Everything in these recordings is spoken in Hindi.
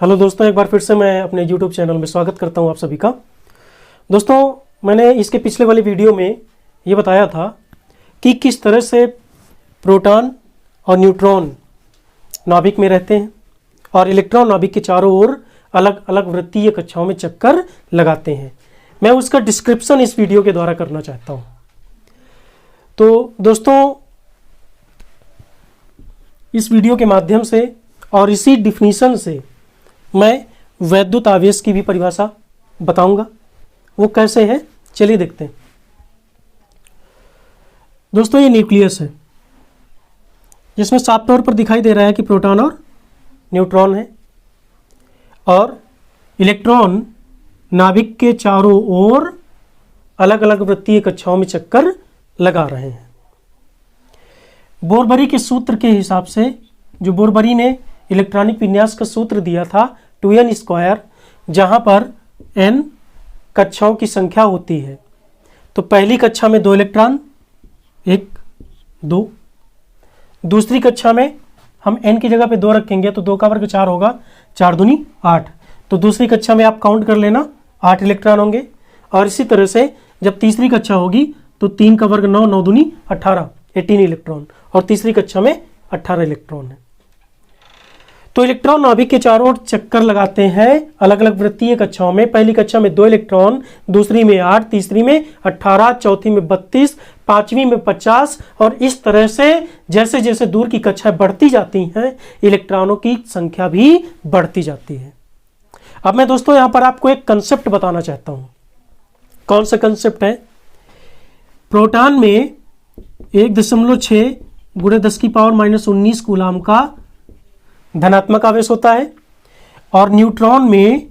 हेलो दोस्तों, एक बार फिर से मैं अपने YouTube चैनल में स्वागत करता हूं आप सभी का। दोस्तों, मैंने इसके पिछले वाले वीडियो में ये बताया था कि किस तरह से प्रोटॉन और न्यूट्रॉन नाभिक में रहते हैं और इलेक्ट्रॉन नाभिक के चारों ओर अलग अलग वृत्तीय कक्षाओं में चक्कर लगाते हैं। मैं उसका डिस्क्रिप्शन इस वीडियो के द्वारा करना चाहता हूँ। तो दोस्तों, इस वीडियो के माध्यम से और इसी डिफिनीशन से मैं वैद्युत आवेश की भी परिभाषा बताऊंगा। वो कैसे है, चलिए देखते हैं। दोस्तों, ये न्यूक्लियस है जिसमें साफ तौर पर दिखाई दे रहा है कि प्रोटॉन और न्यूट्रॉन है और इलेक्ट्रॉन नाभिक के चारों ओर अलग अलग वृत्तीय कक्षाओं में चक्कर लगा रहे हैं। बोरबरी के सूत्र के हिसाब से, जो बोरबरी ने इलेक्ट्रॉनिक विन्यास का सूत्र दिया था 2n², जहां पर n कक्षाओं की संख्या होती है, तो पहली कक्षा में 2 इलेक्ट्रॉन 1 2, दूसरी कक्षा में हम n की जगह पे 2 रखेंगे तो 2 का वर्ग 4 होगा, 4 दूनी 8, तो दूसरी कक्षा में आप काउंट कर लेना 8 इलेक्ट्रॉन होंगे। और इसी तरह से जब तीसरी कक्षा होगी तो 3 का वर्ग 9, 9 दूनी 18, 18 इलेक्ट्रॉन, और तीसरी कक्षा में 18 इलेक्ट्रॉन है। तो इलेक्ट्रॉन नाभिक के चारों ओर चक्कर लगाते हैं अलग अलग वृत्तीय कक्षाओं में। पहली कक्षा में 2 इलेक्ट्रॉन, दूसरी में 8, तीसरी में 18, चौथी में 32, पांचवी में 50, और इस तरह से जैसे जैसे दूर की कक्षाएं बढ़ती जाती हैं इलेक्ट्रॉनों की संख्या भी बढ़ती जाती है। अब मैं दोस्तों यहां पर आपको एक कंसेप्ट बताना चाहता हूं। कौन सा कंसेप्ट है? प्रोटॉन में 1.6 × 10⁻⁻19 कूलाम का धनात्मक आवेश होता है और न्यूट्रॉन में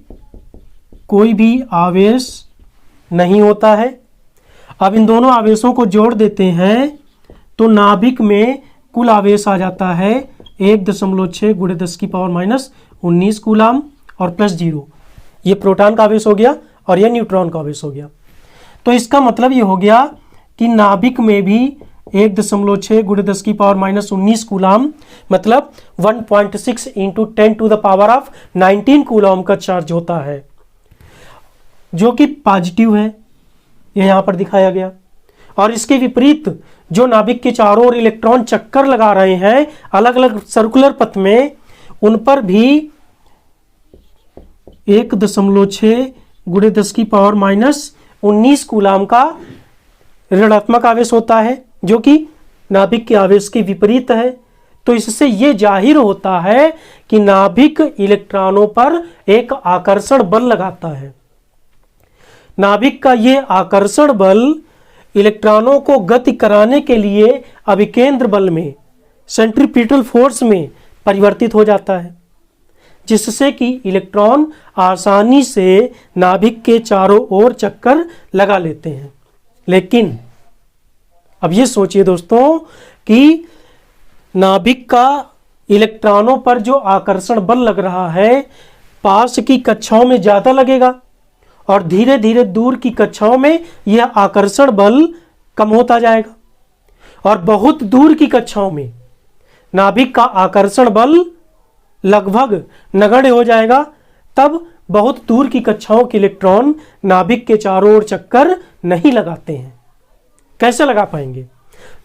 कोई भी आवेश नहीं होता है। अब इन दोनों आवेशों को जोड़ देते हैं तो नाभिक में कुल आवेश आ जाता है 1.6 × 10⁻⁻19 कूलाम और प्लस 0। ये प्रोटॉन का आवेश हो गया और यह न्यूट्रॉन का आवेश हो गया। तो इसका मतलब ये हो गया कि नाभिक में भी 1.6 × 10⁻⁻19 कूलाम मतलब 1.6 × 10⁻⁹ कूलाम का चार्ज होता है, जो कि पॉजिटिव है, यह यहां पर दिखाया गया। और इसके विपरीत जो नाभिक के चारों ओर इलेक्ट्रॉन चक्कर लगा रहे हैं अलग अलग सर्कुलर पथ में, उन पर भी 1.6 × 10⁻⁻19 कूलाम का ऋणात्मक आवेश होता है, जो कि नाभिक के आवेश के विपरीत है। तो इससे यह जाहिर होता है कि नाभिक इलेक्ट्रॉनों पर एक आकर्षण बल लगाता है। नाभिक का यह आकर्षण बल इलेक्ट्रॉनों को गति कराने के लिए अभिकेंद्र बल में, सेंट्रीपिटल फोर्स में परिवर्तित हो जाता है, जिससे कि इलेक्ट्रॉन आसानी से नाभिक के चारों ओर चक्कर लगा लेते हैं। लेकिन अब ये सोचिए दोस्तों कि नाभिक का इलेक्ट्रॉनों पर जो आकर्षण बल लग रहा है पास की कक्षाओं में ज़्यादा लगेगा और धीरे धीरे दूर की कक्षाओं में यह आकर्षण बल कम होता जाएगा और बहुत दूर की कक्षाओं में नाभिक का आकर्षण बल लगभग नगण्य हो जाएगा। तब बहुत दूर की कक्षाओं के इलेक्ट्रॉन नाभिक के चारों ओर चक्कर नहीं लगाते हैं। कैसे लगा पाएंगे?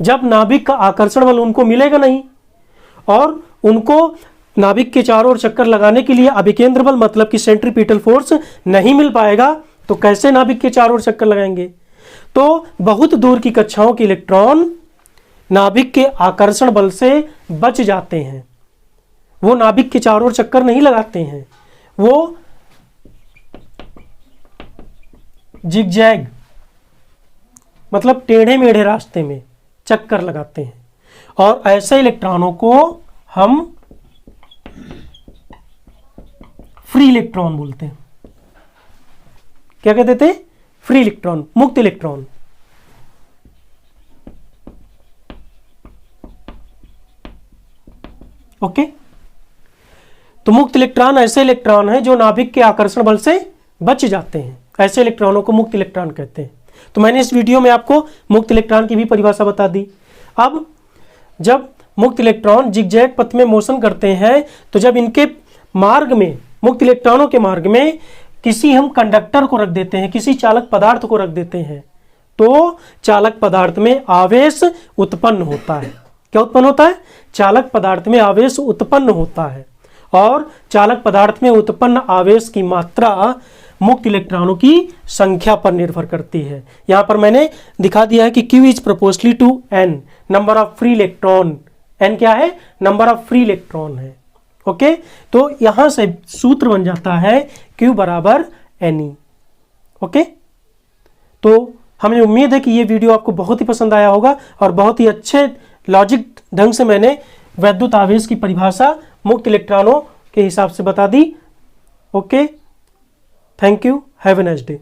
जब नाभिक का आकर्षण बल उनको मिलेगा नहीं और उनको नाभिक के चारों ओर चक्कर लगाने के लिए अभिकेंद्र बल मतलब कि सेंट्रीपिटल फोर्स नहीं मिल पाएगा, तो कैसे नाभिक के चारों ओर चक्कर लगाएंगे? तो बहुत दूर की कक्षाओं के इलेक्ट्रॉन नाभिक के आकर्षण बल से बच जाते हैं। वो नाभिक के चारों ओर चक्कर नहीं लगाते हैं, वो जिगजैग मतलब टेढ़े मेढ़े रास्ते में चक्कर लगाते हैं। और ऐसे इलेक्ट्रॉनों को हम फ्री इलेक्ट्रॉन बोलते हैं। क्या कहते थे? फ्री इलेक्ट्रॉन, मुक्त इलेक्ट्रॉन। ओके, तो मुक्त इलेक्ट्रॉन ऐसे इलेक्ट्रॉन हैं जो नाभिक के आकर्षण बल से बच जाते हैं। ऐसे इलेक्ट्रॉनों को मुक्त इलेक्ट्रॉन कहते हैं। तो मैंने इस वीडियो में आपको मुक्त इलेक्ट्रॉन की भी परिभाषा बता दी। अब जब मुक्त इलेक्ट्रॉन जिगजैग पथ में मोशन करते हैं तो जब इनके मार्ग में मुक्त इलेक्ट्रॉनों के मार्ग में किसी हम कंडक्टर को रख देते हैं, किसी चालक पदार्थ को रख देते हैं, तो चालक पदार्थ में आवेश उत्पन्न होता है। क्या उत्पन्न होता है? चालक पदार्थ में आवेश उत्पन्न होता है, और चालक पदार्थ में उत्पन्न आवेश की मात्रा मुक्त इलेक्ट्रॉनों की संख्या पर निर्भर करती है। यहां पर मैंने दिखा दिया है कि Q is proportionally to N, number of free electron. N क्या है? नंबर ऑफ फ्री इलेक्ट्रॉन है। ओके, तो यहां से सूत्र बन जाता है Q बराबर Ne। ओके, तो हमें उम्मीद है कि ये वीडियो आपको बहुत ही पसंद आया होगा, और बहुत ही अच्छे लॉजिक ढंग से मैंने वैद्युत आवेश की परिभाषा मुक्त इलेक्ट्रॉनों के हिसाब से बता दी। Okay, thank you, have a nice day.